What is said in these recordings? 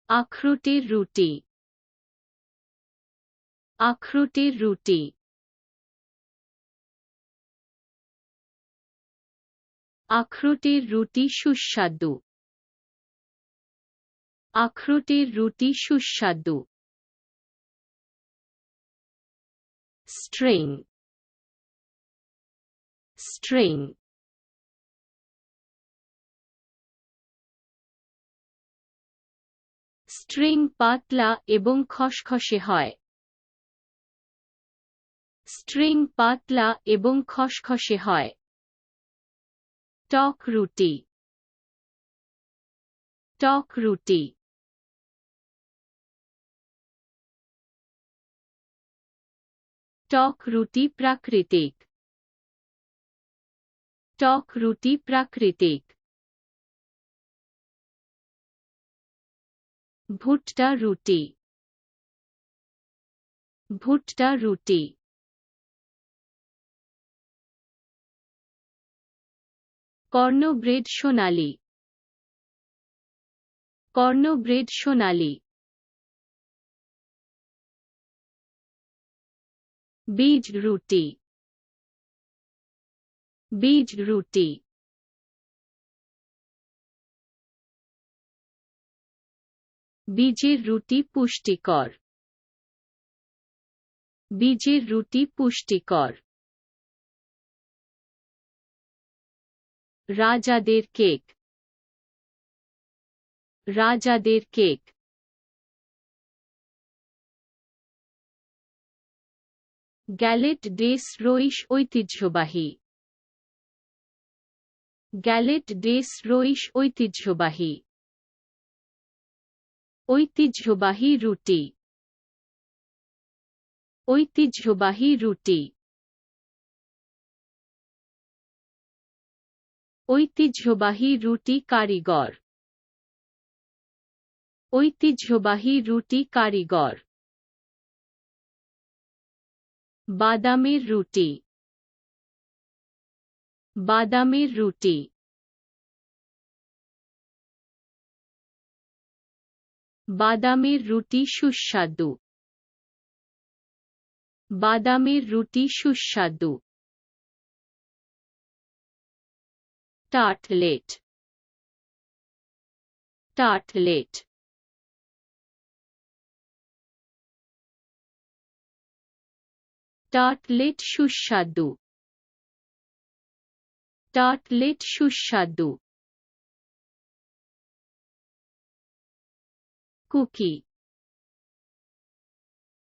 আখরোটের রুটি, আখরোটের রুটি, আখরোটের রুটি সুস্বাদু, আখরোটের রুটি সুস্বাদু। স্ট্রিং, স্ট্রিং, স্ট্রিং পাতলা এবং খসখসে হয়। স্ট্রিং পাতলা এবং খসখসে হয়। টক রুটি, টক রুটি, টক রুটি প্রাকৃতিক, টক রুটি প্রাকৃতিক। ভুট্টা রুটি, ভুট্টা রুটি, কর্নব্রেড সোনালী, কর্নব্রেড সোনালী। বীজ রুটি, বীজ রুটি, বীজের রুটি পুষ্টিকর, বীজের রুটি পুষ্টিকর। রাজাদের কেক, রাজাদের কেক, গ্যালেট ডেস রইস ঐতিহ্যবাহী, গ্যালেট ডেস রইস ঐতিহ্যবাহী, ঐতিহ্যবাহী রুটি, ঐতিহ্যবাহী রুটি, ঐতিহ্যবাহী রুটি কারিগর, ঐতিহ্যবাহী রুটি কারিগর। বাদামের রুটি, বাদামের রুটি, বাদামের রুটি সুস্বাদু, বাদামের রুটি সুস্বাদু। টার্টলেট, টার্টলেট, টার্টলেট সুস্বাদু, টার্টলেট সুস্বাদু। কুকি,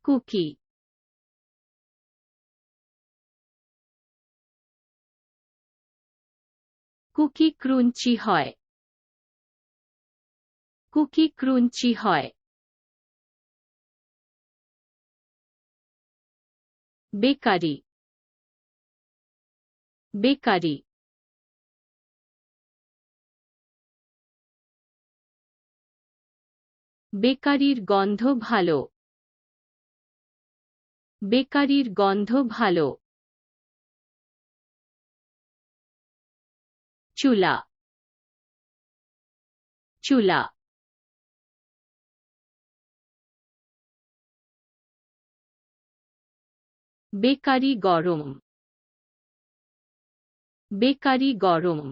কুকি, কুকি ক্রুঞ্চি হয়, কুকি ক্রুঞ্চি হয়। বেকারি, বেকারি, বেকারির গন্ধ ভালো, বেকারির গন্ধ ভালো। চুলা, চুলা, বেকারি গরম, বেকারি গরম।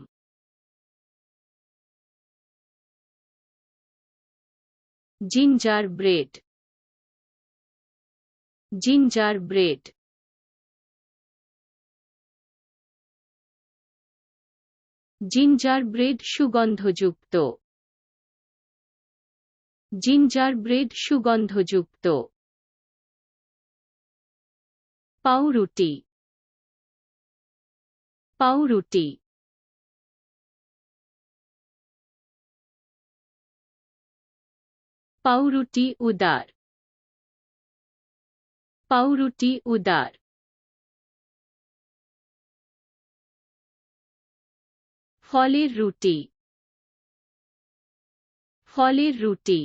Ginger bread, ginger bread, ginger bread সুগন্ধযুক্ত, জিঞ্জার ব্রেড সুগন্ধযুক্ত। পাউরুটি, পাউরুটি, পাউরুটি উদার, পাউরুটি উদার। ফলের রুটি, ফলের রুটি,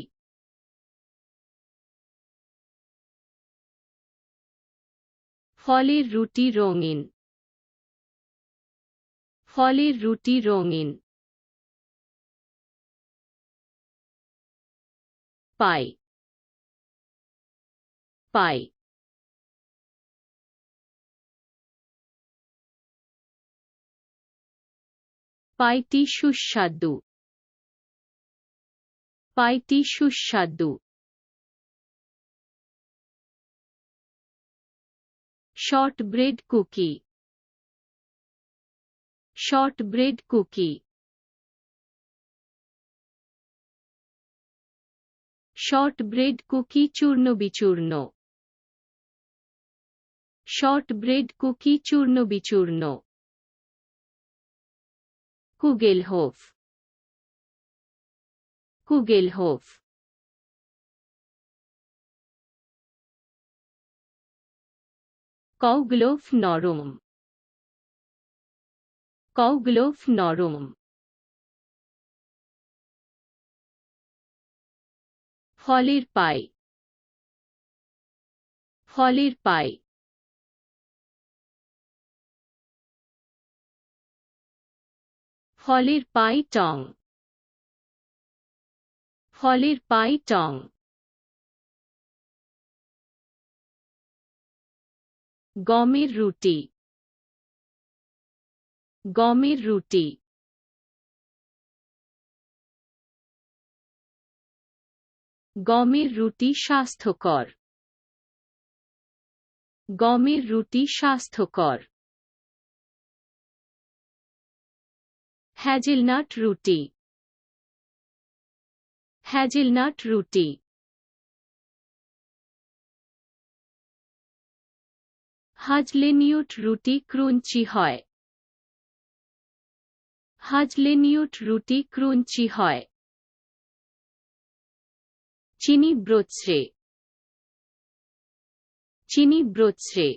ফলের রুটি রঙিন, ফলের রুটি রঙিন। পাই পাই পাইটি সুস্বাদু পাইটি সুস্বাদু shortbread cookie shortbread cookie shortbread cookie চূর্ণ শর্টব্রেড কুকি চূর্ণ কুগেলহোফ কুগেলহোফ কউগ্লোফ নরম কউগ্লোফ নরম ফলের পাই ফলের পাই ফলের পাই টং ফলের পাই টং গমের রুটি গমের রুটি গমের রুটি স্বাস্থ্যকর গমের রুটি স্বাস্থ্যকর হ্যাজেলনাট রুটি হ্যাজেলনাট রুটি হাজলেনিউট রুটি ক্রঞ্চি হয় হাজলেনিউট রুটি ক্রঞ্চি হয় চিনি ব্রোচরে চিনি ব্রোচরে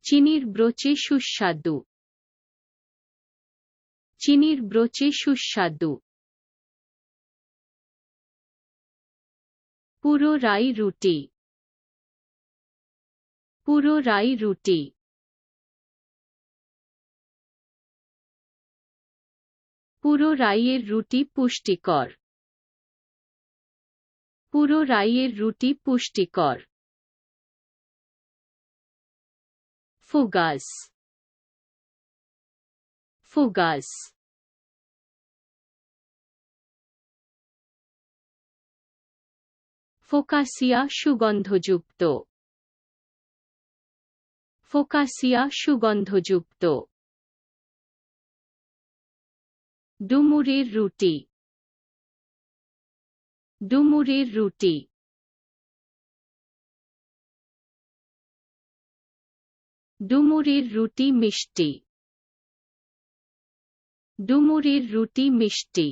চিনির ব্রোচে সুস্বাদু চিনির ব্রোচে সুস্বাদু পুরো রাই রুটি পুরো রাই রুটি পুরো রাইয়ের রুটি পুষ্টিকর পুরো রাইয়ের রুটি পুষ্টিকর ফোগাস ফোগাস ফোকাসিয়া সুগন্ধযুক্ত ফোকাসিয়া সুগন্ধযুক্ত ডুমুরের রুটি ডুমুরের রুটি ডুমুরের রুটি মিষ্টি ডুমুরের রুটি মিষ্টি